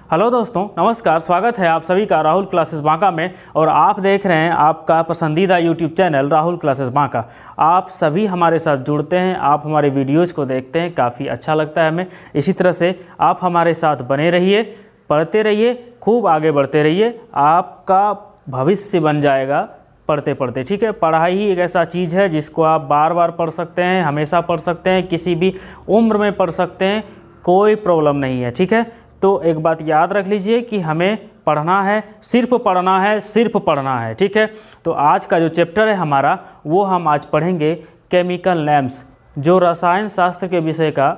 Hello दोस्तों, नमस्कार। स्वागत है आप सभी का राहुल क्लासेस बांका में। और आप देख रहे हैं आपका पसंदीदा YouTube channel Rahul classes Banka. आप सभी हमारे साथ जुड़ते हैं, आप हमारे वीडियोज़ को देखते हैं, काफ़ी अच्छा लगता है हमें। इसी तरह से आप हमारे साथ बने रहिए, पढ़ते रहिए, खूब आगे बढ़ते रहिए। आपका भविष्य बन जाएगा पढ़ते पढ़ते। ठीक है, पढ़ाई ही एक ऐसा चीज़ है जिसको आप बार बार पढ़ सकते हैं, हमेशा पढ़ सकते हैं, किसी भी उम्र में पढ़ सकते हैं, कोई प्रॉब्लम नहीं है। ठीक है, तो एक बात याद रख लीजिए कि हमें पढ़ना है, सिर्फ पढ़ना है, सिर्फ पढ़ना है। ठीक है, तो आज का जो चैप्टर है हमारा वो हम आज पढ़ेंगे केमिकल नेम्स, जो रसायन शास्त्र के विषय का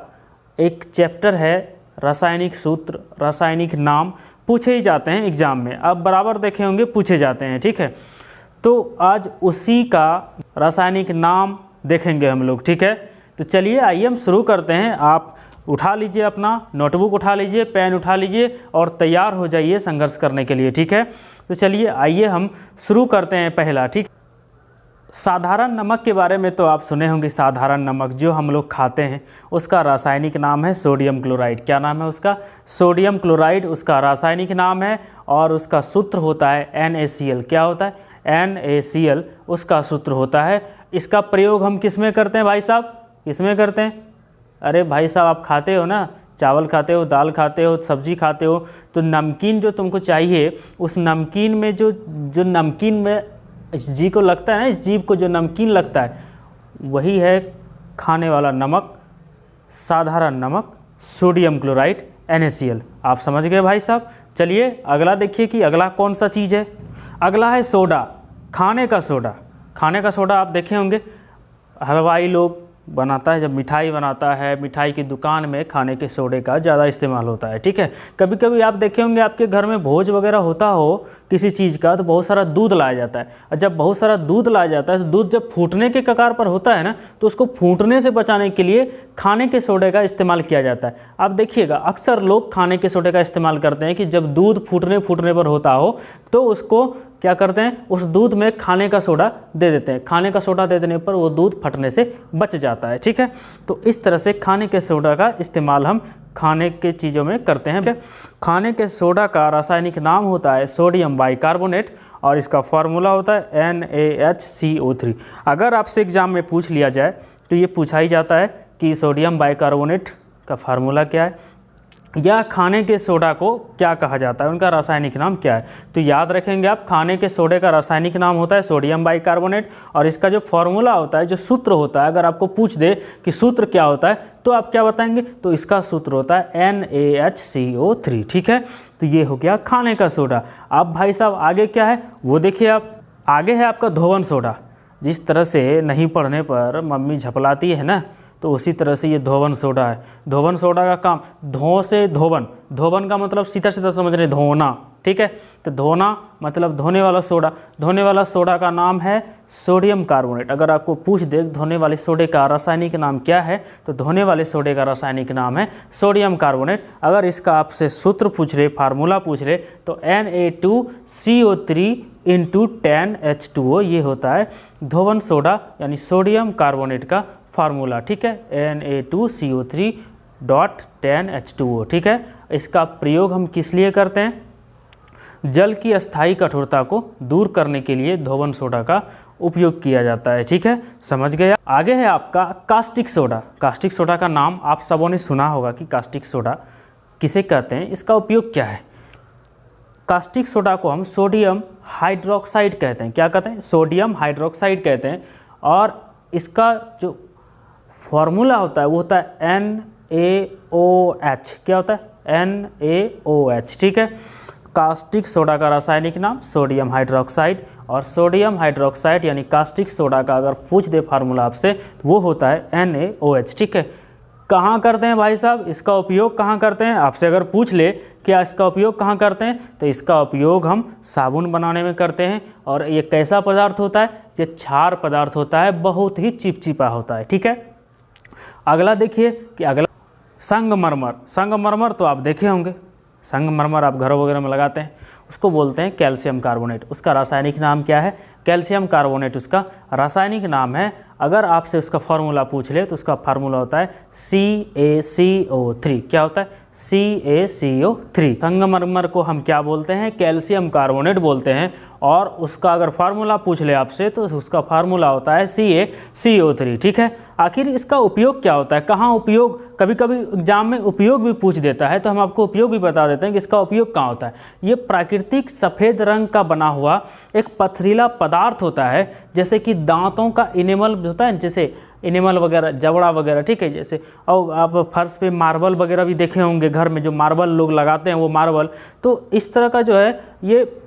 एक चैप्टर है। रासायनिक सूत्र, रासायनिक नाम पूछे ही जाते हैं एग्ज़ाम में, आप बराबर देखे होंगे, पूछे जाते हैं। ठीक है, तो आज उसी का रासायनिक नाम देखेंगे हम लोग। ठीक है, तो चलिए आइए हम शुरू करते हैं। आप उठा लीजिए, अपना नोटबुक उठा लीजिए, पेन उठा लीजिए और तैयार हो जाइए संघर्ष करने के लिए। ठीक है, तो चलिए आइए हम शुरू करते हैं। पहला, ठीक, साधारण नमक के बारे में तो आप सुने होंगे। साधारण नमक जो हम लोग खाते हैं उसका रासायनिक नाम है सोडियम क्लोराइड। क्या नाम है उसका? सोडियम क्लोराइड उसका रासायनिक नाम है और उसका सूत्र होता है NaCl। क्या होता है? NaCl उसका सूत्र होता है। इसका प्रयोग हम किस में करते हैं भाई साहब? किस में करते हैं? अरे भाई साहब, आप खाते हो ना, चावल खाते हो, दाल खाते हो, सब्जी खाते हो, तो नमकीन जो तुमको चाहिए उस नमकीन में जो नमकीन में इस जीव को लगता है ना, इस जीव को जो नमकीन लगता है वही है खाने वाला नमक, साधारण नमक, सोडियम क्लोराइड NaCl। आप समझ गए भाई साहब? चलिए अगला देखिए कि अगला कौन सा चीज़ है। अगला है सोडा, खाने का सोडा। खाने का सोडा आप देखे होंगे, हलवाई लोग बनाता है, जब मिठाई बनाता है, मिठाई की दुकान में खाने के सोडे का ज़्यादा इस्तेमाल होता है। ठीक है, कभी कभी आप देखे होंगे आपके घर में भोज वगैरह होता हो किसी चीज़ का, तो बहुत सारा दूध लाया जाता है। और जब बहुत सारा दूध लाया जाता है तो दूध जब फूटने के कगार पर होता है ना, तो उसको फूटने से बचाने के लिए खाने के सोडे का इस्तेमाल किया जाता है। आप देखिएगा अक्सर लोग खाने के सोडे का इस्तेमाल करते हैं कि जब दूध फूटने पर होता हो तो उसको क्या करते हैं, उस दूध में खाने का सोडा दे देते हैं। खाने का सोडा दे देने पर वो दूध फटने से बच जाता है। ठीक है, तो इस तरह से खाने के सोडा का इस्तेमाल हम खाने के चीज़ों में करते हैं। खाने के सोडा का रासायनिक नाम होता है सोडियम बाइकार्बोनेट और इसका फार्मूला होता है NaHCO3। अगर आपसे एग्जाम में पूछ लिया जाए तो ये पूछा ही जाता है कि सोडियम बाइकार्बोनेट का फार्मूला क्या है या खाने के सोडा को क्या कहा जाता है, उनका रासायनिक नाम क्या है। तो याद रखेंगे आप, खाने के सोडे का रासायनिक नाम होता है सोडियम बाइकार्बोनेट और इसका जो फॉर्मूला होता है, जो सूत्र होता है, अगर आपको पूछ दे कि सूत्र क्या होता है तो आप क्या बताएंगे? तो इसका सूत्र होता है NaHCO3। ठीक है, तो ये हो गया खाने का सोडा। अब भाई साहब आगे क्या है वो देखिए आप। आगे है आपका धोवन सोडा। जिस तरह से नहीं पढ़ने पर मम्मी झपलाती है ना, तो उसी तरह से ये धोवन सोडा है। धोवन सोडा का काम, धो से धोवन, धोवन का मतलब सीधा सीधा समझ रहे, धोना। ठीक है, तो धोना मतलब धोने वाला सोडा। धोने वाला सोडा का नाम है सोडियम कार्बोनेट। अगर आपको पूछ दे धोने वाले सोडे का रासायनिक नाम क्या है, तो धोने वाले सोडे का रासायनिक नाम है सोडियम कार्बोनेट। अगर इसका आपसे सूत्र पूछ रहे, फार्मूला पूछ रहे, तो Na2CO3 × 10H2O ये होता है धोवन सोडा यानी सोडियम कार्बोनेट का फार्मूला। ठीक है, Na2CO3 10H2O। ठीक है, इसका प्रयोग हम किस लिए करते हैं? जल की अस्थायी कठोरता को दूर करने के लिए धोवन सोडा का उपयोग किया जाता है। ठीक है, समझ गए। आगे है आपका कास्टिक सोडा। कास्टिक सोडा का नाम आप सबों ने सुना होगा कि कास्टिक सोडा किसे कहते हैं, इसका उपयोग क्या है। कास्टिक सोडा को हम सोडियम हाइड्रोक्साइड कहते हैं। क्या कहते हैं? सोडियम हाइड्रोक्साइड कहते हैं। और इसका जो फॉर्मूला होता है वो होता है NaOH। क्या होता है? NaOH। ठीक है, कास्टिक सोडा का रासायनिक नाम सोडियम हाइड्रोक्साइड। और सोडियम हाइड्रोक्साइड यानी कास्टिक सोडा का अगर पूछ दे फार्मूला आपसे तो वो होता है NaOH। ठीक है, कहाँ करते हैं भाई साहब इसका उपयोग? कहाँ करते हैं? आपसे अगर पूछ ले कि इसका उपयोग कहाँ करते हैं, तो इसका उपयोग हम साबुन बनाने में करते हैं। और ये कैसा पदार्थ होता है? ये क्षार पदार्थ होता है, बहुत ही चिपचिपा होता है। ठीक है, अगला देखिए कि अगला संगमरमर। संगमरमर तो आप देखे होंगे, संगमरमर आप घरों वगैरह में लगाते हैं, उसको बोलते हैं कैल्शियम कार्बोनेट। उसका रासायनिक नाम क्या है? कैल्शियम कार्बोनेट उसका रासायनिक नाम है। अगर आपसे उसका फार्मूला पूछ ले तो उसका फार्मूला होता है CaCO3। क्या होता है? CaCO3। संगमरमर को हम क्या बोलते हैं? कैल्शियम कार्बोनेट बोलते हैं। और उसका अगर फार्मूला पूछ ले आपसे तो उसका फार्मूला होता है CaCO3। ठीक है। आखिर इसका उपयोग क्या होता है, कहाँ उपयोग, कभी कभी एग्जाम में उपयोग भी पूछ देता है, तो हम आपको उपयोग भी बता देते हैं कि इसका उपयोग कहाँ होता है। ये प्राकृतिक सफ़ेद रंग का बना हुआ एक पथरीला पदार्थ होता है, जैसे कि दांतों का इनेमल होता है, जैसे इनेमल वगैरह, जबड़ा वगैरह। ठीक है। जैसे और आप फर्श पे मार्बल वगैरह भी देखे होंगे, घर में जो मार्बल लोग लगाते हैं वो मार्बल, तो इस तरह का जो है ये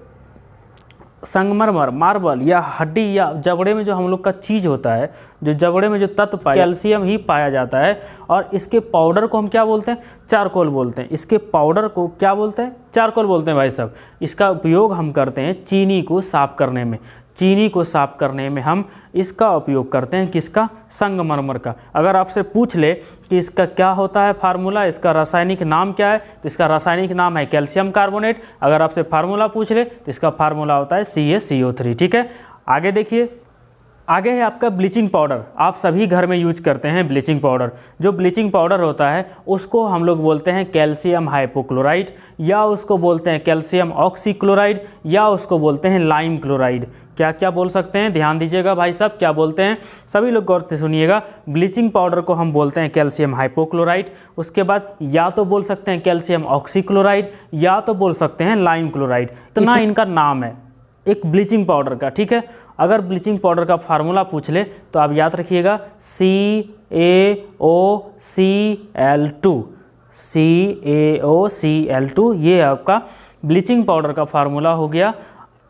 संगमरमर, मार्बल या हड्डी या जबड़े में जो हम लोग का चीज़ होता है, जो जबड़े में जो तत्व पाया, कैल्शियम ही पाया जाता है। और इसके पाउडर को हम क्या बोलते हैं? चारकोल बोलते हैं। इसके पाउडर को क्या बोलते हैं? चारकोल बोलते हैं भाई साहब। इसका उपयोग हम करते हैं चीनी को साफ़ करने में। चीनी को साफ़ करने में हम इसका उपयोग करते हैं। किसका? संगमरमर का। अगर आपसे पूछ ले कि इसका क्या होता है फार्मूला, इसका रासायनिक नाम क्या है, तो इसका रासायनिक नाम है कैल्शियम कार्बोनेट। अगर आपसे फार्मूला पूछ ले तो इसका फार्मूला होता है CaCO3। ठीक है। आगे देखिए, आगे है आपका ब्लीचिंग पाउडर। आप सभी घर में यूज करते हैं ब्लीचिंग पाउडर। जो ब्लीचिंग पाउडर होता है उसको हम लोग बोलते हैं कैल्शियम हाइपोक्लोराइड, या उसको बोलते हैं कैल्शियम ऑक्सीक्लोराइड, या उसको बोलते हैं लाइम क्लोराइड। क्या क्या बोल सकते हैं? ध्यान दीजिएगा भाई साहब, क्या बोलते हैं सभी लोग गौर से सुनिएगा। ब्लीचिंग पाउडर को हम बोलते हैं कैल्शियम हाइपोक्लोराइड। उसके बाद या तो बोल सकते हैं कैल्शियम ऑक्सीक्लोराइड, या तो बोल सकते हैं लाइम क्लोराइड। इतना इनका नाम है एक ब्लीचिंग पाउडर का। ठीक है। अगर ब्लीचिंग पाउडर का फार्मूला पूछ ले तो आप याद रखिएगा CaOCl2। CaOCl2 ये आपका ब्लीचिंग पाउडर का फार्मूला हो गया।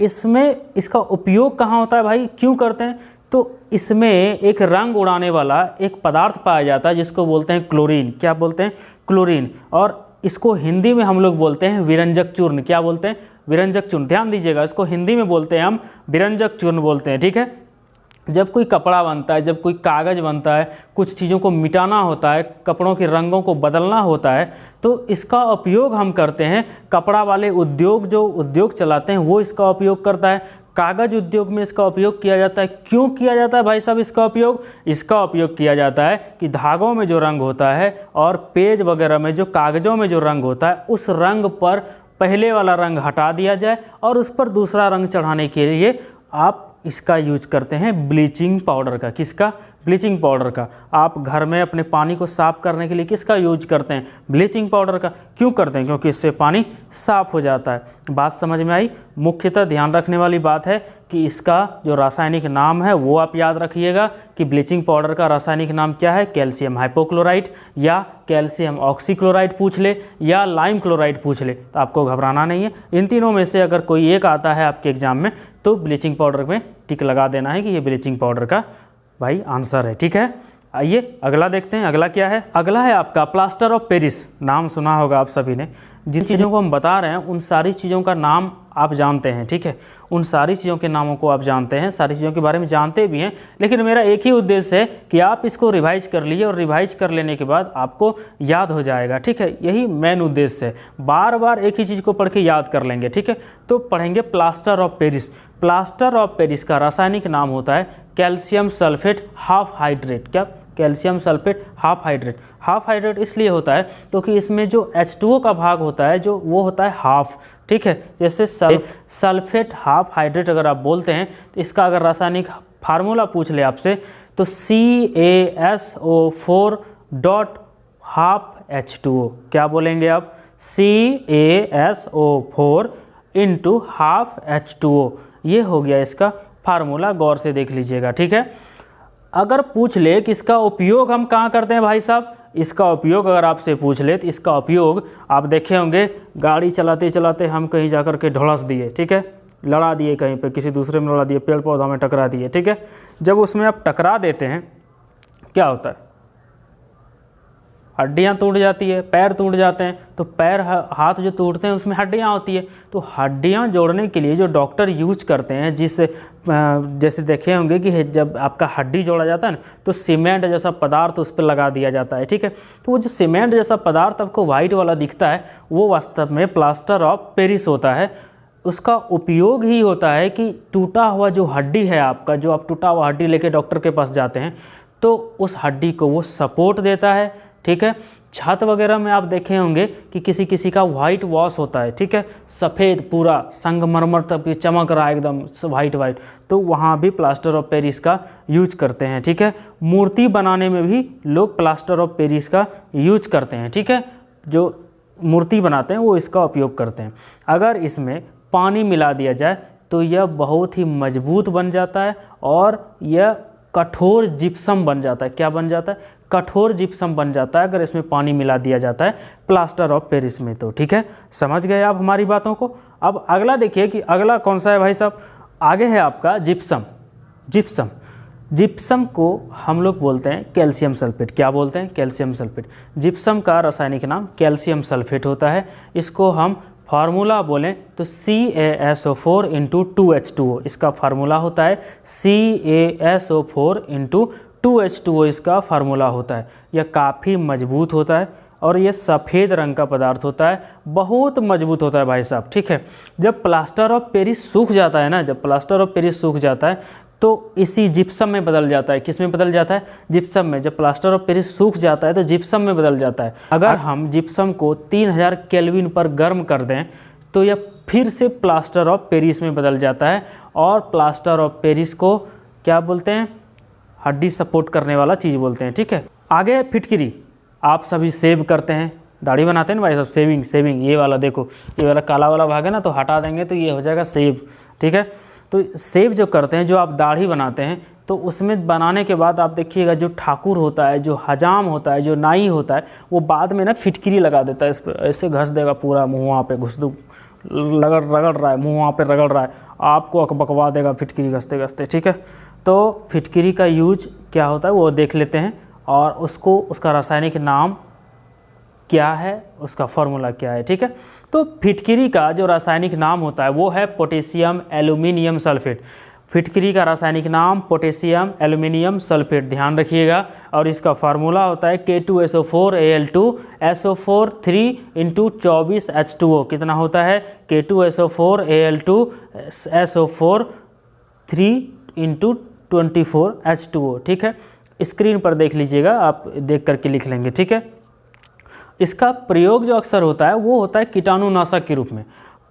इसमें इसका उपयोग कहाँ होता है भाई, क्यों करते हैं? तो इसमें एक रंग उड़ाने वाला एक पदार्थ पाया जाता है जिसको बोलते हैं क्लोरीन। क्या बोलते हैं? क्लोरीन। और इसको हिंदी में हम लोग बोलते हैं विरंजक चूर्ण। क्या बोलते हैं? विरंजक चूर्ण। ध्यान दीजिएगा, इसको हिंदी में बोलते हैं हम विरंजक चूर्ण बोलते हैं। ठीक है। जब कोई कपड़ा बनता है, जब कोई कागज़ बनता है, कुछ चीज़ों को मिटाना होता है, कपड़ों के रंगों को बदलना होता है, तो इसका उपयोग हम करते हैं। कपड़ा वाले उद्योग जो उद्योग चलाते हैं वो इसका उपयोग करता है। कागज़ उद्योग में इसका उपयोग किया जाता है। क्यों किया जाता है भाई साहब इसका उपयोग? इसका उपयोग किया जाता है कि धागों में जो रंग होता है और पेज वगैरह में जो कागज़ों में जो रंग होता है, उस रंग पर पहले वाला रंग हटा दिया जाए और उस पर दूसरा रंग चढ़ाने के लिए आप इसका यूज करते हैं ब्लीचिंग पाउडर का। किसका? ब्लीचिंग पाउडर का। आप घर में अपने पानी को साफ़ करने के लिए किसका यूज करते हैं? ब्लीचिंग पाउडर का। क्यों करते हैं? क्योंकि इससे पानी साफ़ हो जाता है। बात समझ में आई? मुख्यतः ध्यान रखने वाली बात है कि इसका जो रासायनिक नाम है वो आप याद रखिएगा कि ब्लीचिंग पाउडर का रासायनिक नाम क्या है? कैल्शियम हाइपोक्लोराइड, या कैल्शियम ऑक्सीक्लोराइड पूछ ले, या लाइम क्लोराइड पूछ ले, तो आपको घबराना नहीं है। इन तीनों में से अगर कोई एक आता है आपके एग्जाम में तो ब्लीचिंग पाउडर में टिक लगा देना है कि ये ब्लीचिंग पाउडर का भाई आंसर है। ठीक है। आइए अगला देखते हैं। अगला क्या है? अगला है आपका प्लास्टर ऑफ पेरिस। नाम सुना होगा आप सभी ने। जिन चीज़ों को हम बता रहे हैं उन सारी चीज़ों का नाम आप जानते हैं। ठीक है। उन सारी चीज़ों के नामों को आप जानते हैं, सारी चीज़ों के बारे में जानते भी हैं, लेकिन मेरा एक ही उद्देश्य है कि आप इसको रिवाइज कर लीजिए और रिवाइज कर लेने के बाद आपको याद हो जाएगा। ठीक है। यही मेन उद्देश्य है। बार बार एक ही चीज़ को पढ़ के याद कर लेंगे। ठीक है। तो पढ़ेंगे plaster of Paris. Plaster of Paris का रासायनिक नाम होता है कैल्शियम सल्फेट हाफ हाइड्रेट। क्या? Calcium sulphate half hydrate. Half hydrate इसलिए होता है क्योंकि इसमें जो H2O का भाग होता है जो वो होता है हाफ। ठीक है। जैसे सल्फेट हाफ हाइड्रेट अगर आप बोलते हैं तो इसका अगर रासायनिक फार्मूला पूछ ले आपसे तो CaSO4 डॉट हाफ H2O। क्या बोलेंगे आप? CaSO4 into half H2O। ये हो गया इसका फार्मूला। गौर से देख लीजिएगा। ठीक है। अगर पूछ ले कि इसका उपयोग हम कहाँ करते हैं भाई साहब, इसका उपयोग अगर आपसे पूछ ले तो इसका उपयोग आप देखे होंगे, गाड़ी चलाते चलाते हम कहीं जाकर के ढुलस दिए। ठीक है। लड़ा दिए, कहीं पे किसी दूसरे में लड़ा दिए, पेड़ पौधा में टकरा दिए। ठीक है। जब उसमें आप टकरा देते हैं क्या होता है? हड्डियाँ टूट जाती है, पैर टूट जाते हैं। तो पैर हाथ जो टूटते हैं उसमें हड्डियाँ होती है। तो हड्डियाँ जोड़ने के लिए जो डॉक्टर यूज करते हैं, जैसे देखे होंगे कि जब आपका हड्डी जोड़ा जाता है ना तो सीमेंट जैसा पदार्थ उस पर लगा दिया जाता है। ठीक है। तो वो जो सीमेंट जैसा पदार्थ आपको वाइट वाला दिखता है वो वास्तव में प्लास्टर ऑफ पेरिस होता है। उसका उपयोग ही होता है कि टूटा हुआ जो हड्डी है आपका, जो आप टूटा हुआ हड्डी लेके डॉक्टर के पास जाते हैं तो उस हड्डी को वो सपोर्ट देता है, ठीक है। छत वगैरह में आप देखे होंगे कि किसी किसी का वाइट वॉश होता है, ठीक है, सफ़ेद पूरा संगमरमर तक चमक रहा है एकदम वाइट वाइट, तो वहाँ भी प्लास्टर ऑफ पेरिस का यूज करते हैं, ठीक है। मूर्ति बनाने में भी लोग प्लास्टर ऑफ पेरिस का यूज करते हैं, ठीक है। जो मूर्ति बनाते हैं वो इसका उपयोग करते हैं। अगर इसमें पानी मिला दिया जाए तो यह बहुत ही मजबूत बन जाता है और यह कठोर जिप्सम बन जाता है। क्या बन जाता है? कठोर जिप्सम बन जाता है अगर इसमें पानी मिला दिया जाता है प्लास्टर ऑफ पेरिस में, तो ठीक है। समझ गए आप हमारी बातों को। अब अगला देखिए कि अगला कौन सा है भाई साहब। आगे है आपका जिप्सम। जिप्सम जिप्सम को हम लोग बोलते हैं कैल्शियम सल्फेट। क्या बोलते हैं? Calcium sulphate. जिप्सम का रासायनिक नाम कैल्शियम सल्फेट होता है। इसको हम फार्मूला बोलें तो CaSO4 × 2H2O इसका फार्मूला होता है। CaSO4 × 2H2O इसका फार्मूला होता है। यह काफ़ी मजबूत होता है और ये सफ़ेद रंग का पदार्थ होता है, बहुत मजबूत होता है भाई साहब, ठीक है। जब प्लास्टर ऑफ पेरिस सूख जाता है ना, जब प्लास्टर ऑफ पेरिस सूख जाता है तो इसी जिप्सम में बदल जाता है। किस में बदल जाता है? जिप्सम में। जब प्लास्टर ऑफ पेरिस सूख जाता है तो जिप्सम में बदल जाता है। अगर हम जिप्सम को 3000 केल्विन पर गर्म कर दें तो यह फिर से प्लास्टर ऑफ पेरिस में बदल जाता है। और प्लास्टर ऑफ पेरिस को क्या बोलते हैं? हड्डी सपोर्ट करने वाला चीज़ बोलते हैं, ठीक है। आगे फिटकिरी। आप सभी सेव करते हैं, दाढ़ी बनाते हैं ना भाई साहब, सेविंग ये वाला देखो, ये वाला काला वाला भाग है ना, तो हटा देंगे तो ये हो जाएगा सेव, ठीक है। तो सेव जो करते हैं, जो आप दाढ़ी बनाते हैं, तो उसमें बनाने के बाद आप देखिएगा जो ठाकुर होता है, जो हजाम होता है, जो नाई होता है, वो बाद में ना फिटकिरी लगा देता है। इस पर ऐसे घस देगा पूरा मुँह, वहाँ पे घुस दो, रगड़ रहा है मुँह, वहाँ पे रगड़ रहा है, आपको बकवा देगा फिटकिरी घसते घसते, ठीक है। तो फिटकिरी का यूज क्या होता है वो देख लेते हैं और उसको, उसका रासायनिक नाम क्या है, उसका फॉर्मूला क्या है, ठीक है। तो फिटकिरी का जो रासायनिक नाम होता है वो है पोटेशियम एल्यूमिनियम सल्फेट। फिटकिरी का रासायनिक नाम पोटेशियम एल्यूमिनियम सल्फेट, ध्यान रखिएगा। और इसका फार्मूला होता है K2SO4Al2 SO4 3 × 24H2O। कितना होता है? K2SO4Al2 SO4 3 × 24H2O, ठीक है। स्क्रीन पर देख लीजिएगा, आप देख करके लिख लेंगे, ठीक है। इसका प्रयोग जो अक्सर होता है वो होता है कीटाणुनाशक के रूप में।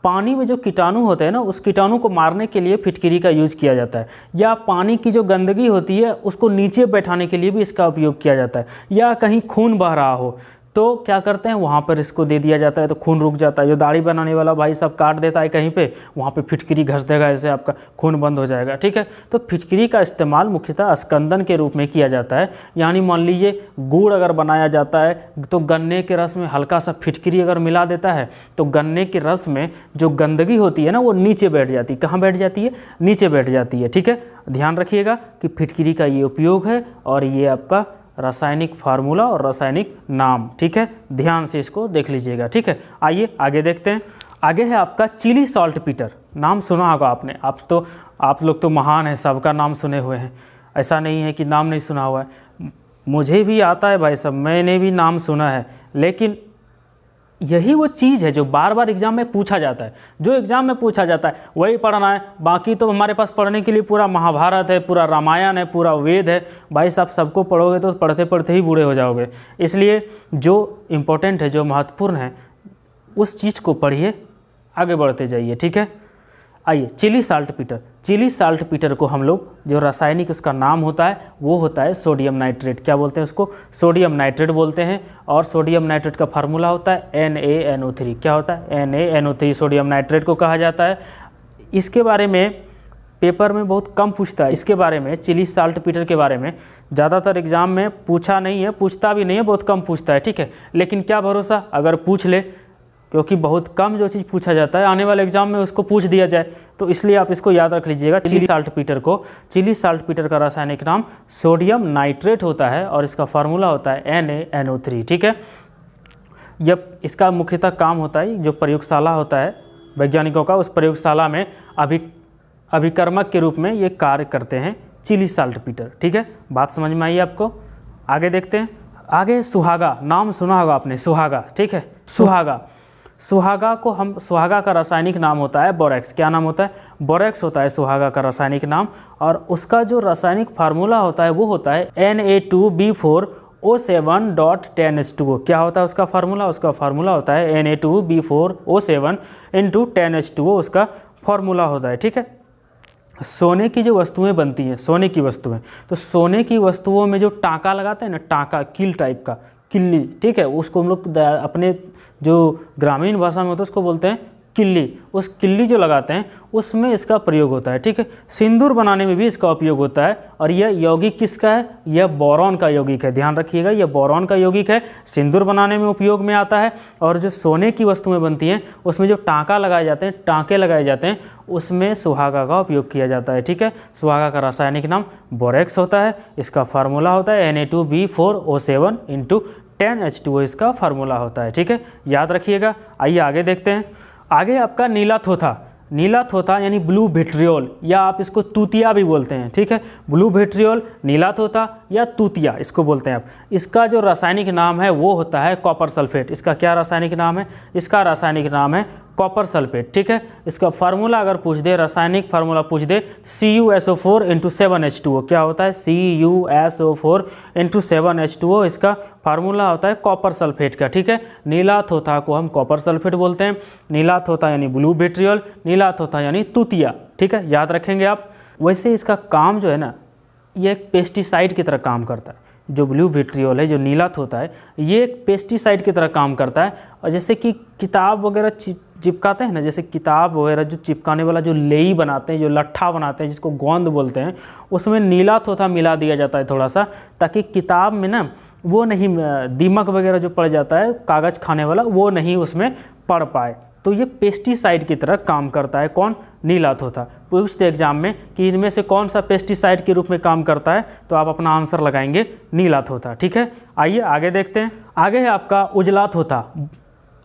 पानी में जो कीटाणु होते हैं ना, उस कीटाणु को मारने के लिए फिटकिरी का यूज किया जाता है। या पानी की जो गंदगी होती है उसको नीचे बैठाने के लिए भी इसका उपयोग किया जाता है। या कहीं खून बह रहा हो तो क्या करते हैं, वहाँ पर इसको दे दिया जाता है तो खून रुक जाता है। जो दाढ़ी बनाने वाला भाई सब काट देता है कहीं पे, वहाँ पे फिटकिरी घस देगा, ऐसे आपका खून बंद हो जाएगा, ठीक है। तो फिटकिरी का इस्तेमाल मुख्यतः स्कंदन के रूप में किया जाता है। यानी मान लीजिए गुड़ अगर बनाया जाता है तो गन्ने के रस में हल्का सा फिटकिरी अगर मिला देता है तो गन्ने के रस में जो गंदगी होती है ना वो नीचे बैठ जाती है। कहाँ बैठ जाती है? नीचे बैठ जाती है, ठीक है। ध्यान रखिएगा कि फिटकिरी का ये उपयोग है और ये आपका रासायनिक फार्मूला और रासायनिक नाम, ठीक है। ध्यान से इसको देख लीजिएगा, ठीक है। आइए आगे देखते हैं। आगे है आपका चिली सॉल्ट पीटर। नाम सुना होगा आपने, आप लोग तो महान हैं, सबका नाम सुने हुए हैं, ऐसा नहीं है कि नाम नहीं सुना हुआ है। मुझे भी आता है भाई साहब, मैंने भी नाम सुना है, लेकिन यही वो चीज़ है जो बार बार एग्जाम में पूछा जाता है। जो एग्जाम में पूछा जाता है वही पढ़ना है। बाकी तो हमारे पास पढ़ने के लिए पूरा महाभारत है, पूरा रामायण है, पूरा वेद है। भाई साहब सबको पढ़ोगे तो पढ़ते पढ़ते ही बूढ़े हो जाओगे। इसलिए जो इम्पोर्टेंट है, जो महत्वपूर्ण है, उस चीज़ को पढ़िए, आगे बढ़ते जाइए, ठीक है। आइए Chile saltpetre. Chile saltpetre को हम लोग, जो रासायनिक उसका नाम होता है वो होता है सोडियम नाइट्रेट। क्या बोलते हैं उसको? सोडियम नाइट्रेट बोलते हैं। और सोडियम नाइट्रेट का फार्मूला होता है NaNO3। क्या होता है? NaNO3 सोडियम नाइट्रेट को कहा जाता है। इसके बारे में पेपर में बहुत कम पूछता है। इसके बारे में, चिली साल्ट पीटर के बारे में ज़्यादातर एग्जाम में पूछा नहीं है, पूछता भी नहीं है, बहुत कम पूछता है, ठीक है। लेकिन क्या भरोसा, अगर पूछ ले, क्योंकि बहुत कम जो चीज़ पूछा जाता है आने वाले एग्जाम में उसको पूछ दिया जाए, तो इसलिए आप इसको याद रख लीजिएगा। चिली साल्ट पीटर को, चिली साल्ट पीटर का रासायनिक नाम सोडियम नाइट्रेट होता है और इसका फार्मूला होता है NaNO3, ठीक है। जब इसका मुख्यतः काम होता है, जो प्रयोगशाला होता है वैज्ञानिकों का, उस प्रयोगशाला में अभिकर्मक के रूप में ये कार्य करते हैं चिली साल्ट पीटर, ठीक है। बात समझ में आई आपको? आगे देखते हैं। आगे सुहागा। नाम सुना होगा आपने, सुहागा, ठीक है। सुहागा, सुहागा का रासायनिक नाम होता है बोरेक्स। क्या नाम होता है? बोरेक्स होता है सुहागा का रासायनिक नाम। और उसका जो रासायनिक फार्मूला होता है वो होता है Na2B4O7.10H2O। क्या होता है उसका फार्मूला? उसका फार्मूला होता है Na2B4O7 × 10H2O उसका फार्मूला होता है। ठीक है। सोने की जो वस्तुएं बनती हैं, सोने की वस्तुएं, तो सोने की वस्तुओं में जो टाँका लगाते हैं ना, टाँका, कील टाइप का, किल्ली, ठीक है, उसको हम लोग अपने जो ग्रामीण भाषा में होता है उसको बोलते हैं किल्ली। उस किल्ली जो लगाते हैं उसमें इसका प्रयोग होता है। ठीक है। सिंदूर बनाने में भी इसका उपयोग होता है। और यह यौगिक किसका है? यह बोरॉन का यौगिक है। ध्यान रखिएगा, यह बोरॉन का यौगिक है, सिंदूर बनाने में उपयोग में आता है। और जो सोने की वस्तुएं बनती हैं उसमें जो टाँका लगाए जाते हैं, टाँके लगाए जाते हैं, उसमें सुहागा का उपयोग किया जाता है। ठीक है। सुहागा का रासायनिक नाम बोरेक्स होता है। इसका फार्मूला होता है Na2B4O7 × 10H2O इसका फार्मूला होता है। ठीक है, याद रखिएगा। आइए आगे देखते हैं। आगे आपका नीला थोथा। नीला थोथा यानी ब्लू विट्रियोल, या आप इसको तूतिया भी बोलते हैं। ठीक है। ब्लू विट्रियोल, नीला थोथा या तूतिया इसको बोलते हैं आप। इसका जो रासायनिक नाम है वो होता है कॉपर सल्फेट। इसका क्या रासायनिक नाम है? इसका रासायनिक नाम है कॉपर सल्फेट। ठीक है। इसका फार्मूला अगर पूछ दे, रासायनिक फार्मूला पूछ दे, CuSO4 × 7H2O। क्या होता है? CuSO4 × 7H2O इसका फार्मूला होता है कॉपर सल्फेट का। ठीक है। नीला थोथा को हम कॉपर सल्फेट बोलते हैं। नीला थोथा यानी ब्लू विट्रियोल, नीला थोथा यानी तूतिया। ठीक है, याद रखेंगे आप। वैसे इसका काम जो है ना, ये एक पेस्टिसाइड की तरह काम करता है। जो ब्लू विट्रियोल है, जो नीलाथ होता है, ये एक पेस्टिसाइड की तरह काम करता है। और जैसे कि किताब वगैरह चिपकाते हैं ना, जैसे किताब वगैरह जो चिपकाने वाला जो लेई बनाते हैं, जो लट्ठा बनाते हैं, जिसको गोंद बोलते हैं, उसमें नीलाथ होता मिला दिया जाता है थोड़ा सा, ताकि किताब में ना वो नहीं, दीमक वगैरह जो पड़ जाता है कागज़ खाने वाला, वो नहीं उसमें पड़ पाए। तो ये पेस्टिसाइड की तरह काम करता है। कौन? नीलाथ होता। पूछते एग्जाम में कि इनमें से कौन सा पेस्टिसाइड के रूप में काम करता है, तो आप अपना आंसर लगाएंगे नीलाथ होता। ठीक है। आइए आगे देखते हैं। आगे है आपका उजलाथ होता।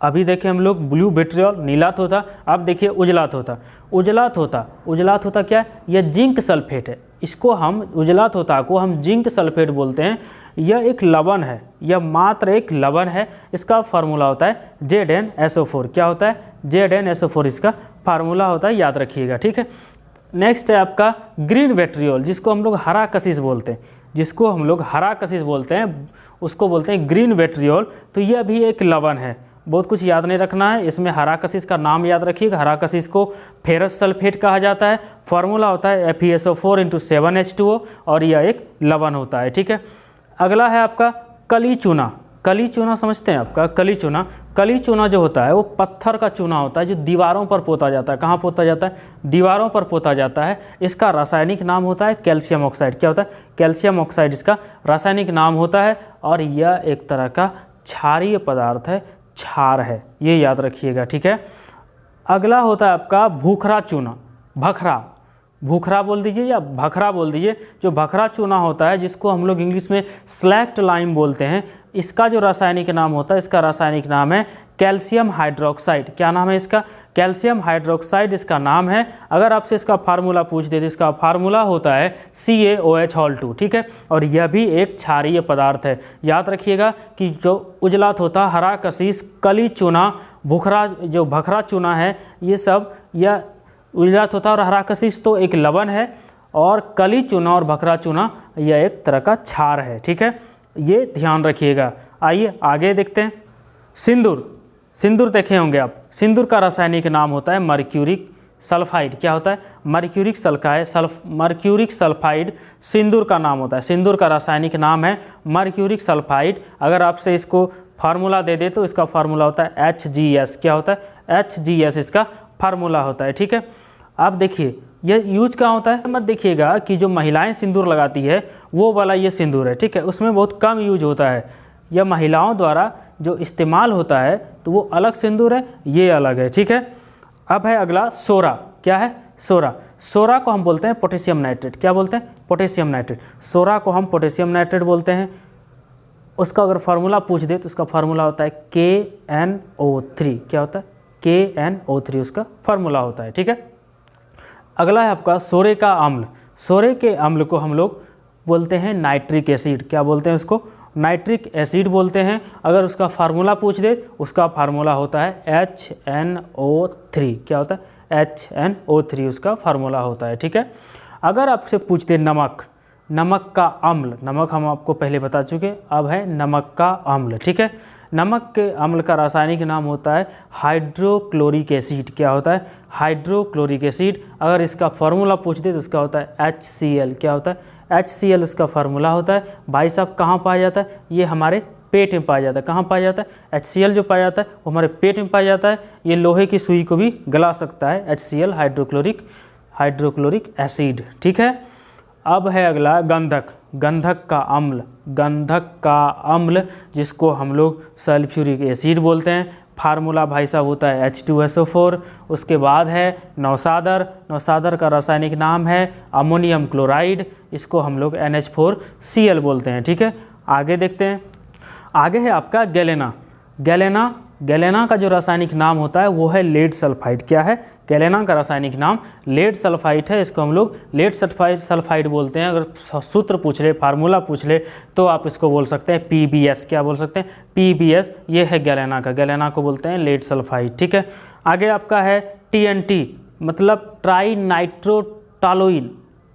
अभी देखें हम लोग ब्लू विट्रियोल, नीलाथ होता। अब देखिए उजलाथ होता। उजलाथ होता, उजलाथ होता क्या है? यह जिंक सल्फेट है। इसको हम, उजलाथ होता को हम जिंक सल्फेट बोलते हैं। यह एक लवण है, यह मात्र एक लवण है। इसका फार्मूला होता है ZnSO4। क्या होता है? ZnSO4 इसका फार्मूला होता है, याद रखिएगा। ठीक है। नेक्स्ट है आपका ग्रीन विट्रियोल, जिसको हम लोग हरा कशिश बोलते हैं, जिसको हम लोग हरा कशिश बोलते हैं, उसको बोलते हैं ग्रीन विट्रियोल। तो यह भी एक लवण है। बहुत कुछ याद नहीं रखना है इसमें। हरा कशिश का नाम याद रखिएगा। हरा कशिश को फेरस सल्फेट कहा जाता है। फार्मूला होता है FeSO4 × 7H2O और यह एक लवण होता है। ठीक है। अगला है आपका कली चूना। कली चूना समझते हैं आपका? कली चूना, कली चूना जो होता है वो पत्थर का चूना होता है, जो दीवारों पर पोता जाता है। कहाँ पोता जाता है? दीवारों पर पोता जाता है। इसका रासायनिक नाम होता है कैल्शियम ऑक्साइड। क्या होता है? कैल्शियम ऑक्साइड इसका रासायनिक नाम होता है। और यह एक तरह का क्षारीय पदार्थ है, क्षार है, ये याद रखिएगा। ठीक है। अगला होता है आपका भूखरा चूना। भखरा, भूखरा बोल दीजिए या भखरा बोल दीजिए। जो भखरा चूना होता है, जिसको हम लोग इंग्लिश में स्लैक्ट लाइम बोलते हैं, इसका जो रासायनिक नाम होता है, इसका रासायनिक नाम है कैल्शियम हाइड्रोक्साइड। क्या नाम है इसका? कैल्शियम हाइड्रोक्साइड इसका नाम है। अगर आपसे इसका फार्मूला पूछ दे तो इसका फार्मूला होता है CaOH2। ठीक है। और यह भी एक क्षारीय पदार्थ है। याद रखिएगा कि जो उजलाथ होता, हरा कशिश, कली चूना, भूखरा, जो भखरा चूना है, ये सब, यह उजलाथ होता और हरा कशिश तो एक लवण है, और कली चूना और भखरा चूना यह एक तरह का क्षार है। ठीक है, ये ध्यान रखिएगा। आइए आगे देखते हैं। सिंदूर, सिंदूर देखे होंगे आप। सिंदूर का रासायनिक नाम होता है मर्क्यूरिक सल्फाइड। क्या होता है? मर्क्यूरिक सल्फाइड सिंदूर का नाम होता है। सिंदूर का रासायनिक नाम है मर्क्यूरिक सल्फाइड। अगर आपसे इसको फार्मूला दे दे तो इसका फार्मूला होता है HgS। क्या होता है? HgS इसका फार्मूला होता है। ठीक है। आप देखिए यह यूज कहाँ होता है, मत देखिएगा कि जो महिलाएं सिंदूर लगाती है वो वाला ये सिंदूर है। ठीक है, उसमें बहुत कम यूज होता है। यह महिलाओं द्वारा जो इस्तेमाल होता है तो वो अलग सिंदूर है, ये अलग है। ठीक है। अब है अगला सोरा। क्या है? सोरा। सोरा को हम बोलते हैं पोटेशियम नाइट्रेट। क्या बोलते हैं? Potassium nitrate. सोरा को हम पोटेशियम नाइट्रेट बोलते हैं। उसका अगर फार्मूला पूछ दे तो उसका फार्मूला होता है KNO3। क्या होता है? KNO3 उसका फार्मूला होता है। ठीक है। अगला है आपका सोरे का अम्ल। सोरे के अम्ल को हम लोग बोलते हैं नाइट्रिक एसिड। क्या बोलते हैं उसको? नाइट्रिक एसिड बोलते हैं। अगर उसका फार्मूला पूछ दे, उसका फार्मूला होता है HNO3। क्या होता है? HNO3 उसका फार्मूला होता है, ठीक है। अगर आपसे पूछ दे नमक, नमक का अम्ल, नमक हम आपको पहले बता चुके, अब है नमक का अम्ल, ठीक है। नमक के अम्ल का रासायनिक नाम होता है हाइड्रोक्लोरिक एसिड। क्या होता है? Hydrochloric acid. अगर इसका फार्मूला पूछ दे तो उसका होता है HCl। क्या होता है? HCl उसका फार्मूला होता है। भाई साहब कहाँ पाया जाता है? ये हमारे पेट में पाया जाता है। कहाँ पाया जाता है? HCl जो पाया जाता है वो हमारे पेट में पाया जाता है। ये लोहे की सुई को भी गला सकता है, HCl हाइड्रोक्लोरिक एसिड, ठीक है। अब है अगला गंधक, गंधक का अम्ल, गंधक का अम्ल जिसको हम लोग सल्फ्यूरिक एसिड बोलते हैं। फार्मूला भाई साहब होता है H2SO4। उसके बाद है नौसादर, नौसादर का रासायनिक नाम है अमोनियम क्लोराइड, इसको हम लोग NH4Cl बोलते हैं, ठीक है। आगे देखते हैं, आगे है आपका गैलेना। गैलेना, गैलेना का जो रासायनिक नाम होता है वो है लेड सल्फाइड। क्या है? गैलेना का रासायनिक नाम लेड सल्फाइड है, इसको हम लोग लेड सल्फाइड बोलते हैं। अगर सूत्र पूछ ले, फार्मूला पूछ ले तो आप इसको बोल सकते हैं PbS। क्या बोल सकते हैं? PbS। ये है गैलेना का, गैलेना को बोलते हैं लेड सल्फाइड, ठीक है। आगे आपका है TNT, मतलब ट्राई नाइट्रोटोलुइन,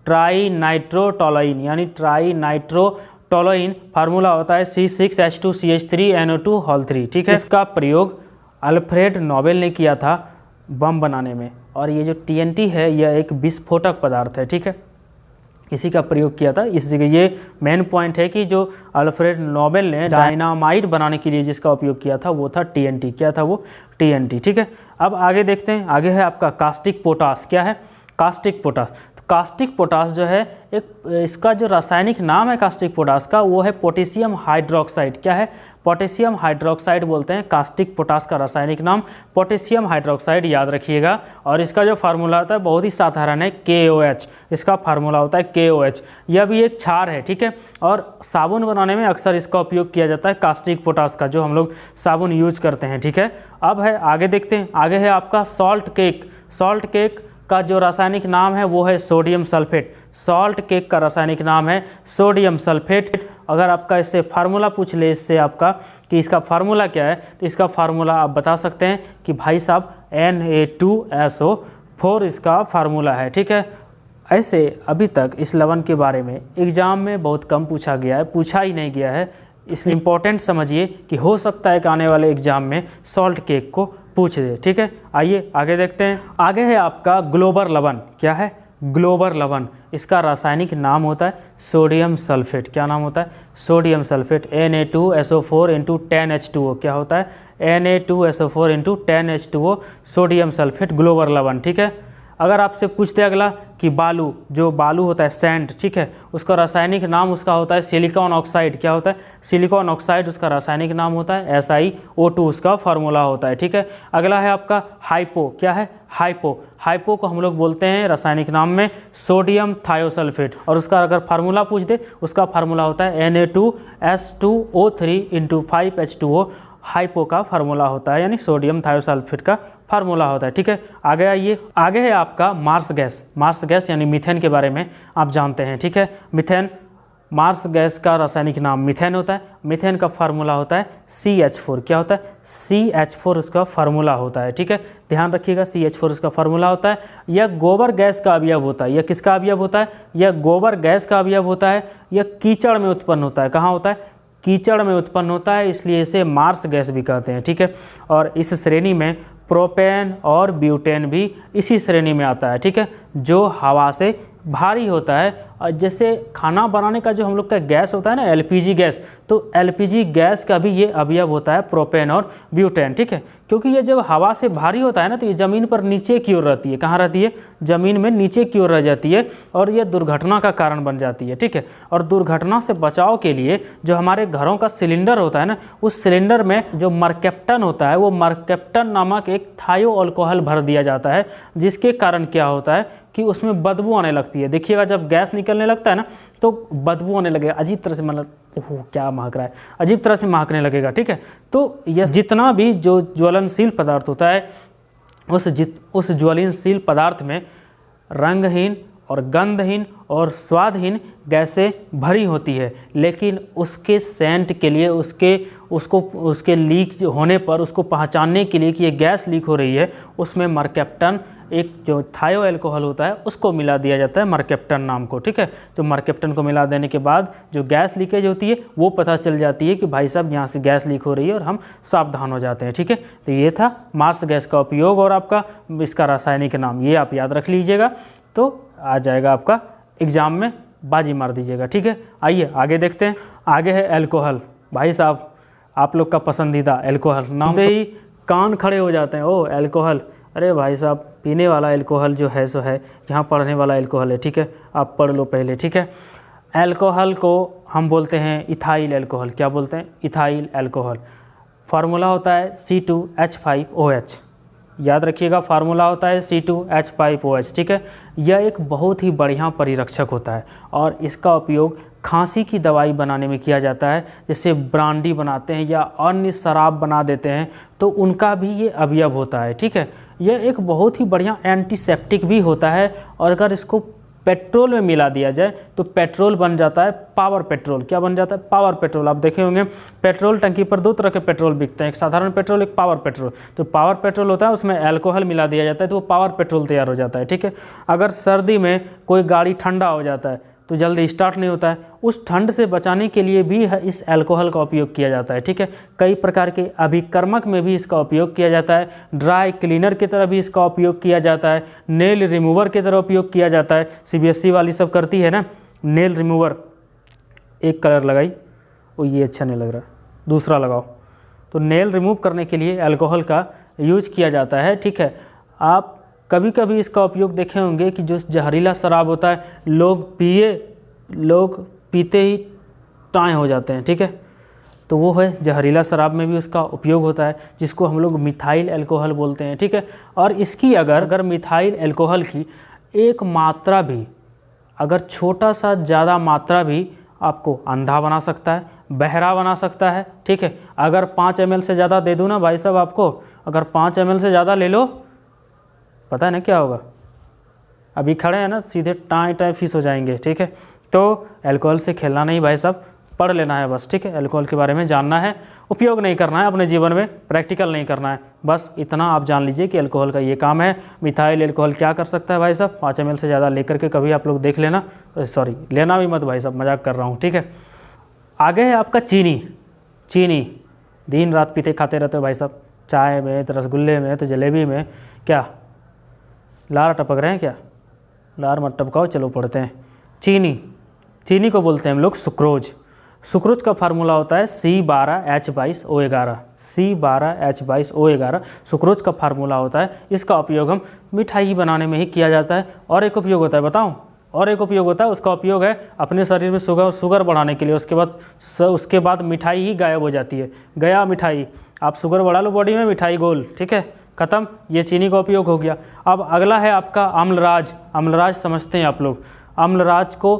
ट्राई नाइट्रोटोलुइन यानी ट्राई नाइट्रोटोलुइन। फार्मूला होता है C6H2CH3NO2 ठीक है। इसका प्रयोग अल्फ्रेड नोबेल ने किया था बम बनाने में, और ये जो TNT है यह एक विस्फोटक पदार्थ है, ठीक है। इसी का प्रयोग किया था, इस जगह ये मेन पॉइंट है कि जो अल्फ्रेड नोबेल ने डायनामाइट बनाने के लिए जिसका उपयोग किया था वो था TNT। क्या था वो? TNT, ठीक है। अब आगे देखते हैं, आगे है आपका कास्टिक पोटास। क्या है? Caustic potash. कास्टिक पोटास जो है एक, इसका जो रासायनिक नाम है कास्टिक पोटास का वो है पोटेशियम हाइड्रोक्साइड। क्या है? पोटेशियम हाइड्रोक्साइड बोलते हैं कास्टिक पोटास का रासायनिक नाम, पोटेशियम हाइड्रोक्साइड, याद रखिएगा। और इसका जो फार्मूला होता है बहुत ही साधारण है, KOH। इसका फार्मूला होता है KOH। यह भी एक क्षार है, ठीक है। और साबुन बनाने में अक्सर इसका उपयोग किया जाता है कास्टिक पोटास का, जो हम लोग साबुन यूज करते हैं, ठीक है। अब है आगे देखते हैं, आगे है आपका सॉल्ट केक। सॉल्ट केक का जो रासायनिक नाम है वो है सोडियम सल्फेट। सॉल्ट केक का रासायनिक नाम है सोडियम सल्फेट। अगर आपका इससे फार्मूला पूछ ले, इससे आपका कि इसका फार्मूला क्या है, तो इसका फार्मूला आप बता सकते हैं कि भाई साहब Na2SO4 इसका फार्मूला है, ठीक है। ऐसे अभी तक इस लवण के बारे में एग्जाम में बहुत कम पूछा गया है, पूछा ही नहीं गया है। इसलिए इम्पोर्टेंट समझिए कि हो सकता है कि आने वाले एग्जाम में सॉल्ट केक को पूछ दे, ठीक है। आइए आगे देखते हैं, आगे है आपका ग्लोबर लवण। क्या है? ग्लोबर लवण। इसका रासायनिक नाम होता है सोडियम सल्फेट। क्या नाम होता है? Sodium sulphate, Na2SO4 10H2O। क्या होता है? Na2SO4 10H2O, sodium sulphate, Glauber लवण, ठीक है। अगर आपसे पूछते अगला कि बालू, जो बालू होता है सैंड, ठीक है, उसका रासायनिक नाम उसका होता है सिलिकॉन ऑक्साइड। क्या होता है? सिलिकॉन ऑक्साइड उसका रासायनिक नाम होता है SiO2 उसका फार्मूला होता है, ठीक है। अगला है आपका हाइपो। क्या है? हाइपो। हाइपो को हम लोग बोलते हैं रासायनिक नाम में सोडियम थायोसल्फेट, और उसका अगर फार्मूला पूछ दे उसका फार्मूला होता है Na2S2O3 5H2O। हाइपो का फार्मूला होता है, यानी सोडियम थायोसल्फेट का फार्मूला होता है, ठीक है। आगे आइए, आगे है आपका मार्स गैस। मार्स गैस यानी मीथेन के बारे में आप जानते हैं, ठीक है। मीथेन, मार्स गैस का रासायनिक नाम मीथेन होता है। मीथेन का फार्मूला होता है CH4। क्या होता है? CH4 उसका फार्मूला होता है, ठीक है। ध्यान रखिएगा, CH4 उसका फार्मूला होता है। यह गोबर गैस का अवयव होता है। यह किसका अवयव होता है? यह गोबर गैस का अवयव होता है। यह कीचड़ में उत्पन्न होता है। कहाँ होता है? कीचड़ में उत्पन्न होता है, इसलिए इसे मार्स गैस भी कहते हैं, ठीक है। और इस श्रेणी में प्रोपेन और ब्यूटेन भी इसी श्रेणी में आता है, ठीक है, जो हवा से भारी होता है। और जैसे खाना बनाने का जो हम लोग का गैस होता है ना, LPG गैस, तो LPG गैस का भी ये अवयव होता है प्रोपेन और ब्यूटेन, ठीक है। क्योंकि ये जब हवा से भारी होता है ना, तो ये ज़मीन पर नीचे की ओर रहती है। कहाँ रहती है? ज़मीन में नीचे की ओर रह जाती है, और ये दुर्घटना का कारण बन जाती है, ठीक है। और दुर्घटना से बचाव के लिए जो हमारे घरों का सिलेंडर होता है ना, उस सिलेंडर में जो मरकेप्टन होता है, वो मरकेप्टन नामक एक थायो अल्कोहल भर दिया जाता है, जिसके कारण क्या होता है कि उसमें बदबू आने लगती है। देखिएगा जब गैस निकलने लगता है ना, तो बदबू आने लगेगा, अजीब तरह से, मतलब ओह क्या महक रहा है, अजीब तरह से महकने लगेगा, ठीक है। तो यह जितना भी जो ज्वलनशील पदार्थ होता है, उस ज्वलनशील पदार्थ में रंगहीन और गंधहीन और स्वादहीन गैसें भरी होती है, लेकिन उसके सेंट के लिए उसके लीक होने पर उसको पहचानने के लिए कि ये गैस लीक हो रही है, उसमें मरकैप्टन, एक जो थायो अल्कोहल होता है उसको मिला दिया जाता है मरकैप्टन नाम को। ठीक है, जो मरकैप्टन को मिला देने के बाद जो गैस लीकेज होती है वो पता चल जाती है कि भाई साहब यहाँ से गैस लीक हो रही है और हम सावधान हो जाते हैं। ठीक है, तो ये था मार्स गैस का उपयोग और आपका इसका रासायनिक नाम, ये आप याद रख लीजिएगा तो आ जाएगा आपका एग्जाम में, बाजी मार दीजिएगा। ठीक है, आइए आगे देखते हैं। आगे है अल्कोहल। भाई साहब आप लोग का पसंदीदा अल्कोहल, नाम से ही कान खड़े हो जाते हैं, ओ अल्कोहल, अरे भाई साहब पीने वाला अल्कोहल जो है सो है, यहाँ पढ़ने वाला अल्कोहल है। ठीक है, आप पढ़ लो पहले। ठीक है, अल्कोहल को हम बोलते हैं इथाइल अल्कोहल। क्या बोलते हैं? Ethyl alcohol. फार्मूला होता है C2H5OH, याद रखिएगा, फार्मूला होता है C2H5OH। ठीक है, यह एक बहुत ही बढ़िया परिरक्षक होता है और इसका उपयोग खांसी की दवाई बनाने में किया जाता है। जैसे ब्रांडी बनाते हैं या अन्य शराब बना देते हैं तो उनका भी ये अवयव होता है। ठीक है, यह एक बहुत ही बढ़िया एंटीसेप्टिक भी होता है और अगर इसको पेट्रोल में मिला दिया जाए तो पेट्रोल बन जाता है पावर पेट्रोल। क्या बन जाता है? Power petrol. आप देखे होंगे पेट्रोल टंकी पर दो तरह के पेट्रोल बिकते हैं, एक साधारण पेट्रोल, एक पावर पेट्रोल। तो पावर पेट्रोल होता है उसमें अल्कोहल मिला दिया जाता है तो वो पावर पेट्रोल तैयार हो जाता है। ठीक है, अगर सर्दी में कोई गाड़ी ठंडा हो जाता है तो जल्दी स्टार्ट नहीं होता है, उस ठंड से बचाने के लिए भी इस अल्कोहल का उपयोग किया जाता है। ठीक है, कई प्रकार के अभिकर्मक में भी इसका उपयोग किया जाता है, ड्राई क्लीनर की तरह भी इसका उपयोग किया जाता है, नेल रिमूवर की तरह उपयोग किया जाता है। CBSE वाली सब करती है ना, नेल रिमूवर, एक कलर लगाई, वो ये अच्छा नहीं लग रहा, दूसरा लगाओ, तो नेल रिमूव करने के लिए अल्कोहल का यूज किया जाता है। ठीक है, आप कभी कभी इसका उपयोग देखे होंगे कि जो जहरीला शराब होता है लोग पीते ही टाँय हो जाते हैं। ठीक है, तो वो है जहरीला शराब में भी उसका उपयोग होता है, जिसको हम लोग मिथाइल अल्कोहल बोलते हैं। ठीक है, और इसकी अगर मिथाइल अल्कोहल की एक मात्रा भी, अगर छोटा सा ज़्यादा मात्रा भी आपको अंधा बना सकता है, बहरा बना सकता है। ठीक है, अगर 5 ml से ज़्यादा दे दूँ ना भाई साहब आपको, अगर 5 ml से ज़्यादा ले लो, पता है ना क्या होगा? अभी खड़े हैं ना, सीधे टाँय फीस हो जाएंगे। ठीक है, तो अल्कोहल से खेलना नहीं भाई साहब, पढ़ लेना है बस। ठीक है, अल्कोहल के बारे में जानना है, उपयोग नहीं करना है अपने जीवन में, प्रैक्टिकल नहीं करना है, बस इतना आप जान लीजिए कि अल्कोहल का ये काम है। मिथाइल अल्कोहल क्या कर सकता है भाई साहब? 5 ml से ज़्यादा लेकर के कभी आप लोग देख लेना, सॉरी लेना भी मत भाई साहब, मजाक कर रहा हूँ। ठीक है, आगे है आपका चीनी। चीनी दिन रात पीते खाते रहते हो भाई साहब, चाय में तो रसगुल्ले में तो जलेबी में, क्या लार टपक रहे हैं? क्या लार मत टपकाओ, चलो पढ़ते हैं। चीनी को बोलते हैं हम लोग सुक्रोज। सुक्रोज का फार्मूला होता है C12H22O11। C12H22O11 सुक्रोज का फार्मूला होता है। इसका उपयोग हम मिठाई बनाने में ही किया जाता है। और एक उपयोग होता है, बताऊं? और एक उपयोग होता है, उसका उपयोग है अपने शरीर में शुगर बढ़ाने के लिए। उसके बाद मिठाई ही गायब हो जाती है, गया मिठाई। आप शुगर बढ़ा लो बॉडी में, मिठाई गोल। ठीक है, खत्म। ये चीनी का उपयोग हो गया। अब अगला है आपका अम्लराज। अम्लराज समझते हैं आप लोग? अम्लराज को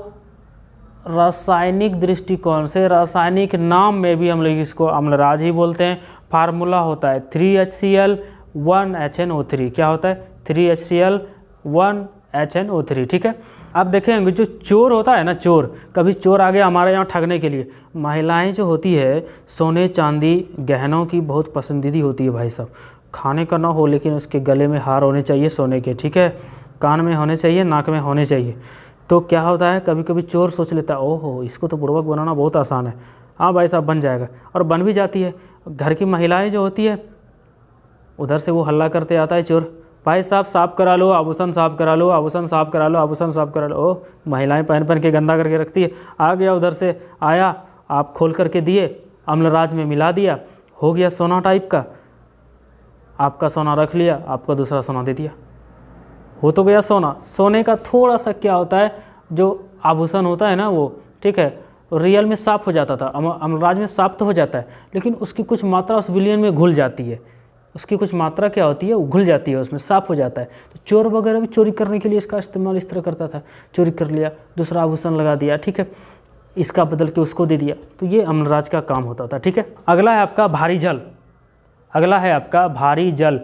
रासायनिक दृष्टिकोण से, रासायनिक नाम में भी हम लोग इसको अम्लराज ही बोलते हैं। फार्मूला होता है 3HCl 1HNO3। क्या होता है? 3HCl 1HNO3। ठीक है, आप देखेंगे जो चोर होता है ना, चोर, कभी चोर आ गया हमारे यहाँ ठगने के लिए, महिलाएं जो होती है सोने चांदी गहनों की बहुत पसंदीदी होती है भाई साहब। खाने का ना हो लेकिन उसके गले में हार होने चाहिए सोने के। ठीक है, कान में होने चाहिए, नाक में होने चाहिए। तो क्या होता है, कभी कभी चोर सोच लेता है ओहो इसको तो बुड़बक बनाना बहुत आसान है। हाँ भाई साहब, बन जाएगा, और बन भी जाती है। घर की महिलाएं जो होती है उधर से वो हल्ला करते आता है चोर, भाई साहब साफ़ करा लो, आभूषण साफ़ करा लो, आभूषण साफ़ करा लो, आभूषण साफ़ करा लो। ओ, महिलाएं पहन के गंदा करके रखती है। आ गया उधर से, आया, आप खोल करके दिए, अम्लराज में मिला दिया, हो गया सोना टाइप का। आपका सोना रख लिया, आपका दूसरा सोना दे दिया, हो तो गया सोना। सोने का थोड़ा सा क्या होता है, जो आभूषण होता है ना वो, ठीक है, रियल में साफ़ हो जाता था, अम्लराज में साफ़ तो हो जाता है, लेकिन उसकी कुछ मात्रा उस विलयन में घुल जाती है। उसकी कुछ मात्रा क्या होती है, वो घुल जाती है, उसमें साफ़ हो जाता है। तो चोर वगैरह भी चोरी करने के लिए इसका इस्तेमाल इस तरह करता था। चोरी कर लिया, दूसरा आभूषण लगा दिया, ठीक है, इसका बदल के उसको दे दिया। तो ये अम्लराज का काम होता था। ठीक है, अगला है आपका भारी जल। अगला है आपका भारी जल।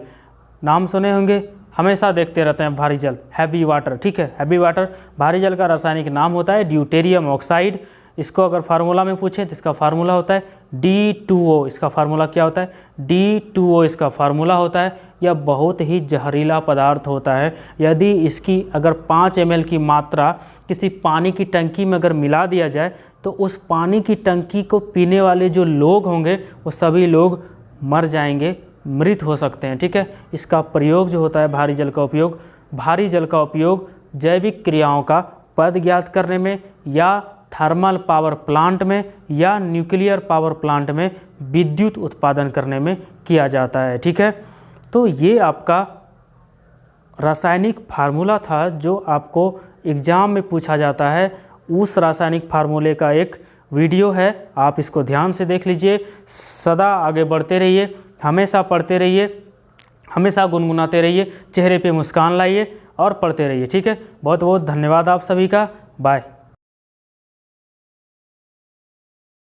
नाम सुने होंगे, हमेशा देखते रहते हैं भारी जल, हैवी वाटर, ठीक है। हैवी वाटर भारी जल का रासायनिक नाम होता है ड्यूटेरियम ऑक्साइड। इसको अगर फार्मूला में पूछें तो इसका फार्मूला होता है D2O। इसका फार्मूला क्या होता है? D2O इसका फार्मूला होता है। यह बहुत ही जहरीला पदार्थ होता है। यदि इसकी अगर 5 ml की मात्रा किसी पानी की टंकी में अगर मिला दिया जाए तो उस पानी की टंकी को पीने वाले जो लोग होंगे वो सभी लोग मर जाएंगे, मृत हो सकते हैं, ठीक है। इसका प्रयोग जो होता है भारी जल का उपयोग जैविक क्रियाओं का पद ज्ञात करने में या थर्मल पावर प्लांट में या न्यूक्लियर पावर प्लांट में विद्युत उत्पादन करने में किया जाता है, ठीक है। तो ये आपका रासायनिक फार्मूला था जो आपको एग्ज़ाम में पूछा जाता है। उस रासायनिक फार्मूले का एक वीडियो है, आप इसको ध्यान से देख लीजिए। सदा आगे बढ़ते रहिए, हमेशा पढ़ते रहिए, हमेशा गुनगुनाते रहिए, चेहरे पे मुस्कान लाइए और पढ़ते रहिए, ठीक है। बहुत बहुत धन्यवाद आप सभी का। बाय।